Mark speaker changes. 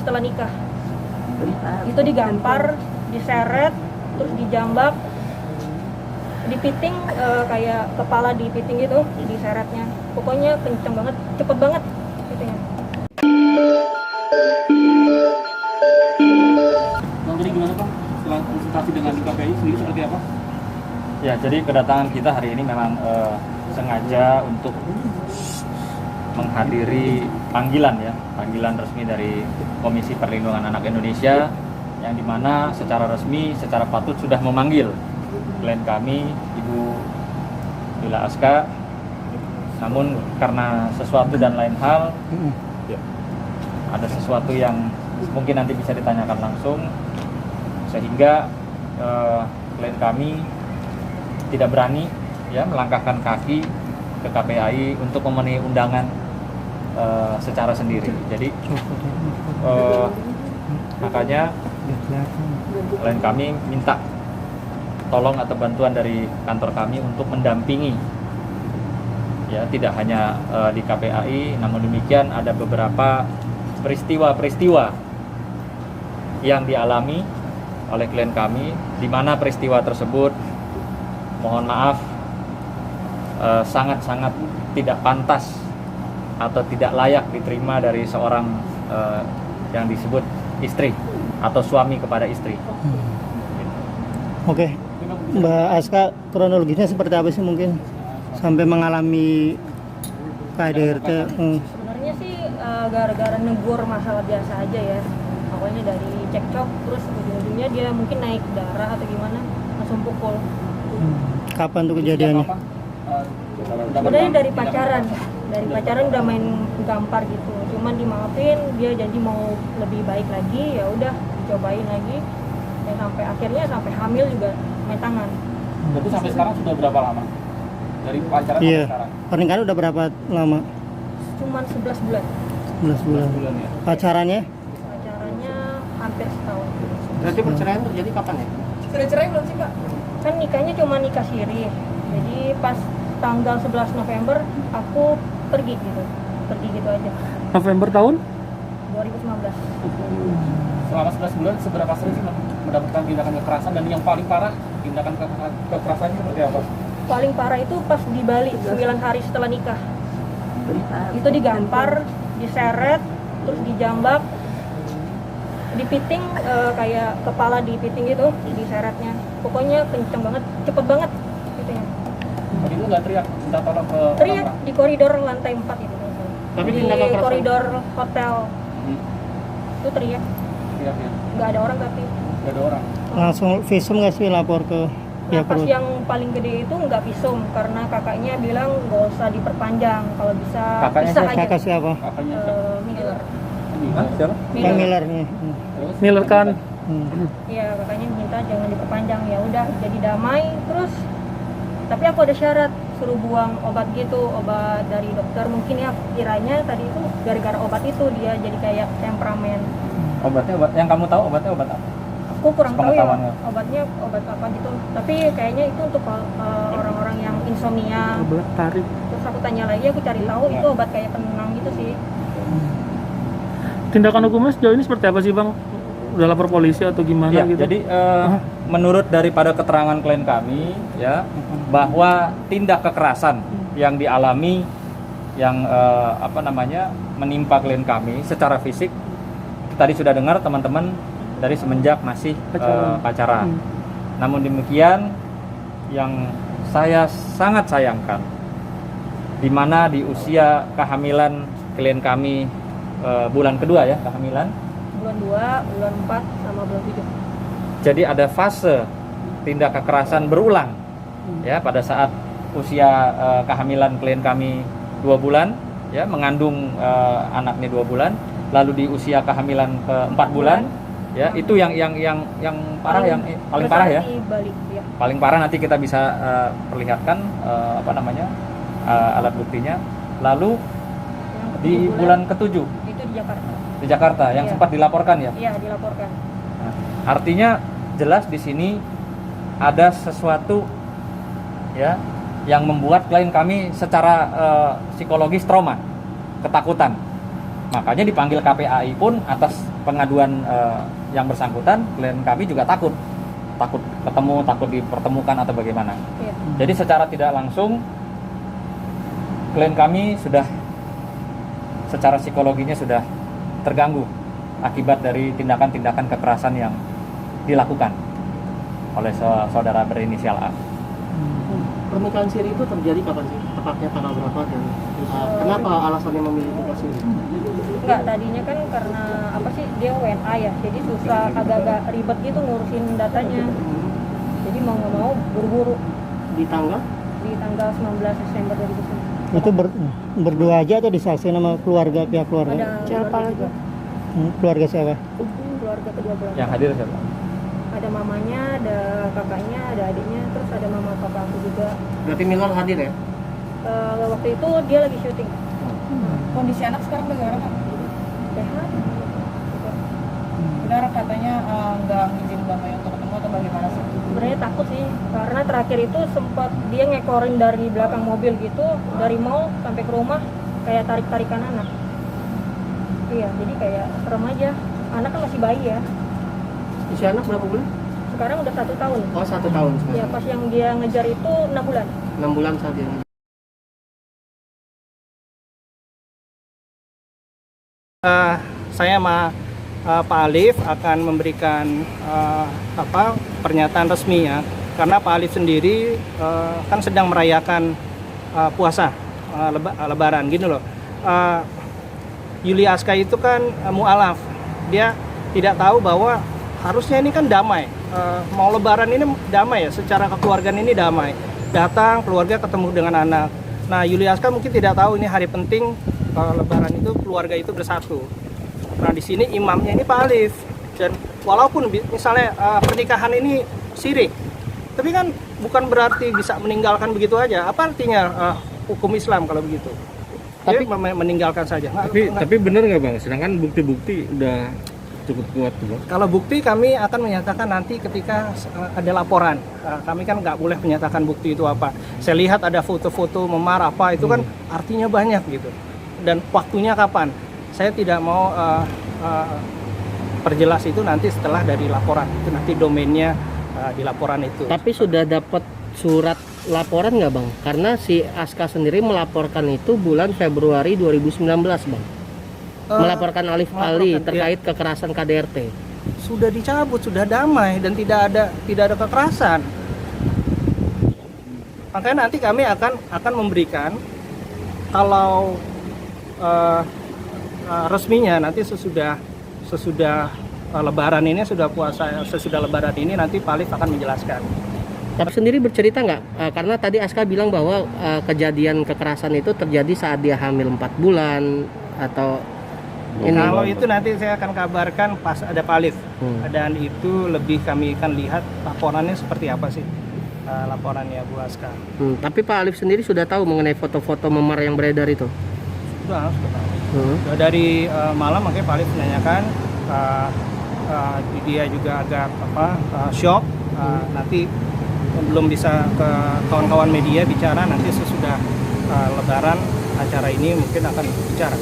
Speaker 1: setelah nikah. Itu digampar, diseret, terus dijambak, dipiting, kayak kepala dipiting gitu, diseretnya. Pokoknya kenceng banget, cepet banget pitingnya.
Speaker 2: Bang, jadi gimana Bang? Setelah konsultasi dengan KPI sendiri seperti apa?
Speaker 3: Ya, jadi kedatangan kita hari ini memang sengaja untuk menghadiri panggilan resmi dari Komisi Perlindungan Anak Indonesia, yang dimana secara resmi, secara patut sudah memanggil klien kami, Ibu Lila Aska. Namun karena sesuatu dan lain hal, ada sesuatu yang mungkin nanti bisa ditanyakan langsung, sehingga klien kami tidak berani melangkahkan kaki ke KPAI untuk memenuhi undangan secara sendiri. Jadi makanya klien kami minta tolong atau bantuan dari kantor kami untuk mendampingi, ya, tidak hanya di KPAI, namun demikian ada beberapa peristiwa-peristiwa yang dialami oleh klien kami, di mana peristiwa tersebut, mohon maaf, sangat-sangat tidak pantas atau tidak layak diterima dari seorang yang disebut istri atau suami kepada istri.
Speaker 4: Oke, Mbak Aska, kronologisnya seperti apa sih mungkin sampai mengalami KDRT?
Speaker 1: Sebenarnya sih gara-gara negur masalah biasa aja ya. Pokoknya dari cekcok, terus ujung-ujungnya dia mungkin naik darah atau gimana, langsung pukul.
Speaker 4: Kapan tuh kejadiannya?
Speaker 1: Sebenarnya dari pacaran udah main gampar gitu, cuman dimaafin, dia janji mau lebih baik lagi, ya udah dicobain lagi, dan sampai akhirnya sampai hamil juga main tangan.
Speaker 2: Berarti sampai sekarang sudah berapa lama? Dari pacaran sampai sekarang?
Speaker 4: Pernikahan udah berapa lama?
Speaker 1: Cuman 11 bulan.
Speaker 4: 11 bulan.
Speaker 2: Ya.
Speaker 4: Pacarannya?
Speaker 1: Pacarannya hampir setahun.
Speaker 5: Berarti perceraian terjadi kapan ya?
Speaker 1: Sudah cerai belum sih Pak? Kan nikahnya cuma nikah siri, jadi pas tanggal 11 November aku pergi gitu aja.
Speaker 6: November tahun?
Speaker 1: 2019.
Speaker 2: Selama 11 bulan seberapa sering sih mendapatkan tindakan kekerasan, dan yang paling parah tindakan kekerasannya seperti apa?
Speaker 1: Paling parah itu pas di Bali 9 hari setelah nikah. Itu digampar, diseret, terus dijambak, dipiting, kayak kepala dipiting gitu, diseretnya. Pokoknya kenceng banget, cepet banget pitingnya.
Speaker 2: Tadi itu nggak teriak minta tolong ke
Speaker 1: Teriak
Speaker 2: orang-orang?
Speaker 1: di koridor lantai 4 itu.
Speaker 5: Tapi
Speaker 1: Di
Speaker 5: tindakan kekerasan-
Speaker 1: koridor hotel itu teriak,
Speaker 2: Teriak ya,
Speaker 1: nggak ada orang tapi.
Speaker 2: nggak ada orang.
Speaker 4: Langsung visum nggak sih lapor ke
Speaker 1: Nah
Speaker 4: pihak
Speaker 1: pas
Speaker 4: perut?
Speaker 1: yang paling gede itu nggak visum karena kakaknya bilang nggak usah diperpanjang, kalau bisa
Speaker 3: Kakaknya
Speaker 1: pisah
Speaker 3: siapa?
Speaker 1: aja.
Speaker 4: Kakak siapa?
Speaker 2: Kakaknya siapa?
Speaker 1: Miller.
Speaker 3: Siapa?
Speaker 4: Bang Miller nih.
Speaker 2: Terus?
Speaker 6: Miller kan?
Speaker 1: Iya, kakaknya minta jangan diperpanjang, ya udah jadi damai terus. Tapi aku ada syarat, suruh buang obat gitu, obat dari dokter. Mungkin ya kiranya tadi itu gara-gara obat itu dia jadi kayak temperamen.
Speaker 3: Obat yang kamu tahu obatnya obat apa?
Speaker 1: Aku kurang tahu ya
Speaker 3: Pengetahuan nggak?
Speaker 1: obatnya obat apa gitu. Tapi kayaknya itu untuk orang-orang yang insomnia.
Speaker 6: Obat tarik.
Speaker 1: Terus aku tanya lagi, aku cari tahu itu obat kayak penenang gitu sih.
Speaker 6: Tindakan hukumnya sejauh ini seperti apa sih Bang? Udah lapor polisi atau gimana
Speaker 3: Ya,
Speaker 6: gitu?
Speaker 3: jadi menurut daripada keterangan klien kami, ya, bahwa tindak kekerasan yang dialami, yang menimpa klien kami secara fisik, tadi sudah dengar teman-teman dari semenjak masih pacaran. Namun demikian, yang saya sangat sayangkan, di mana di usia kehamilan klien kami bulan kedua ya kehamilan.
Speaker 1: Bulan 2, bulan 4, sama bulan 7.
Speaker 3: Jadi ada fase tindak kekerasan berulang ya pada saat usia kehamilan klien kami 2 bulan ya, mengandung anaknya 2 bulan, lalu di usia kehamilan ke 4 bulan ya, itu yang parah, yang paling parah ya.
Speaker 1: Di Bali, ya.
Speaker 3: Paling parah nanti kita bisa perlihatkan alat buktinya. Lalu
Speaker 1: Yang
Speaker 3: di
Speaker 1: ke-7
Speaker 3: bulan ke-7
Speaker 1: itu di Jakarta.
Speaker 3: di Jakarta yang
Speaker 1: Iya.
Speaker 3: sempat dilaporkan ya.
Speaker 1: Iya, dilaporkan.
Speaker 3: Nah, artinya jelas di sini ada sesuatu ya yang membuat klien kami secara psikologis trauma, ketakutan. Makanya dipanggil KPAI pun atas pengaduan yang bersangkutan, klien kami juga takut ketemu, takut dipertemukan atau bagaimana.
Speaker 1: Iya.
Speaker 3: Jadi secara tidak langsung klien kami sudah secara psikologinya sudah terganggu akibat dari tindakan-tindakan kekerasan yang dilakukan oleh saudara berinisial A.
Speaker 5: Pernikahan siri itu terjadi kapan sih? Tepatnya tanggal berapa dan kenapa alasannya memilih nikah siri?
Speaker 1: Enggak, tadinya kan karena apa sih, dia WNA ya, jadi susah, agak-agak ribet gitu ngurusin datanya. Jadi mau nggak mau buru-buru
Speaker 5: Di tanggal?
Speaker 1: di tanggal 19 Desember 2019.
Speaker 4: Itu berdua aja atau disaksikan sama keluarga, pihak
Speaker 1: Ada
Speaker 4: keluarga?
Speaker 1: keluarga juga,
Speaker 4: Keluarga siapa?
Speaker 1: keluarga kedua belah.
Speaker 3: Yang hadir siapa?
Speaker 1: Ada mamanya, ada kakaknya, ada adiknya, terus ada mama papa aku juga.
Speaker 5: Berarti Milor hadir ya?
Speaker 1: Waktu itu dia lagi syuting.
Speaker 7: Kondisi anak sekarang bagaimana, Pak?
Speaker 1: Sehat.
Speaker 7: Benar katanya nggak ngizin bapaknya untuk ketemu atau bagaimana sih?
Speaker 1: Sebenarnya takut sih, karena terakhir itu sempat dia ngekorin dari belakang mobil gitu, dari mall sampai ke rumah, kayak tarik-tarikan anak. Iya, jadi kayak serem aja. Anak kan masih bayi ya,
Speaker 5: Usia anak berapa bulan?
Speaker 1: sekarang udah 1 tahun.
Speaker 5: Oh 1 tahun
Speaker 1: Ya
Speaker 5: sekarang.
Speaker 1: pas yang dia ngejar itu 6 bulan.
Speaker 5: 6 bulan saja.
Speaker 8: Saya sama Pak Alif akan memberikan pernyataan resmi ya, karena Pak Alif sendiri kan sedang merayakan puasa Lebaran gini loh. Yuli Aska itu kan mualaf, dia tidak tahu bahwa harusnya ini kan damai, mau Lebaran ini damai ya, secara kekeluargaan ini damai, datang keluarga ketemu dengan anak. Nah Yuli Aska mungkin tidak tahu ini hari penting, Lebaran itu keluarga itu bersatu. Nah di sini imamnya ini Pak Alif, dan walaupun misalnya pernikahan ini syirik, tapi kan bukan berarti bisa meninggalkan begitu aja. Apa artinya hukum Islam kalau begitu? Tapi meninggalkan saja.
Speaker 6: Tapi benar nggak Bang? Sedangkan bukti-bukti udah cukup kuat tuh Bang.
Speaker 8: Kalau bukti kami akan menyatakan nanti ketika ada laporan. Kami kan nggak boleh menyatakan bukti itu apa. Saya lihat ada foto-foto memar apa, itu kan artinya banyak gitu. Dan waktunya kapan? Saya tidak mau perjelas itu nanti setelah dari laporan. Itu nanti domainnya di laporan itu.
Speaker 5: Tapi sudah dapat surat laporan nggak Bang? Karena si Aska sendiri melaporkan itu bulan Februari 2019 Bang. Melaporkan Alif Ali
Speaker 8: melaporkan,
Speaker 5: terkait kekerasan KDRT.
Speaker 8: Sudah dicabut, sudah damai dan tidak ada kekerasan. Makanya nanti kami akan memberikan kalau resminya nanti sesudah Lebaran ini, sudah puasa, sesudah Lebaran ini nanti Pak Alif akan menjelaskan.
Speaker 5: Tapi sendiri bercerita nggak? Karena tadi Aska bilang bahwa kejadian kekerasan itu terjadi saat dia hamil 4 bulan atau ini.
Speaker 8: Kalau itu nanti saya akan kabarkan pas ada Pak Alif. Dan itu lebih kami akan lihat laporannya seperti apa sih, laporannya Bu Aska.
Speaker 5: Tapi Pak Alif sendiri sudah tahu mengenai foto-foto memar yang beredar itu?
Speaker 8: Sudah tahu. Sudah dari malam makanya Pak Alif menanyakan, dia juga agak shock. Nanti belum bisa ke kawan-kawan media bicara, nanti sesudah Lebaran acara ini mungkin akan bicara.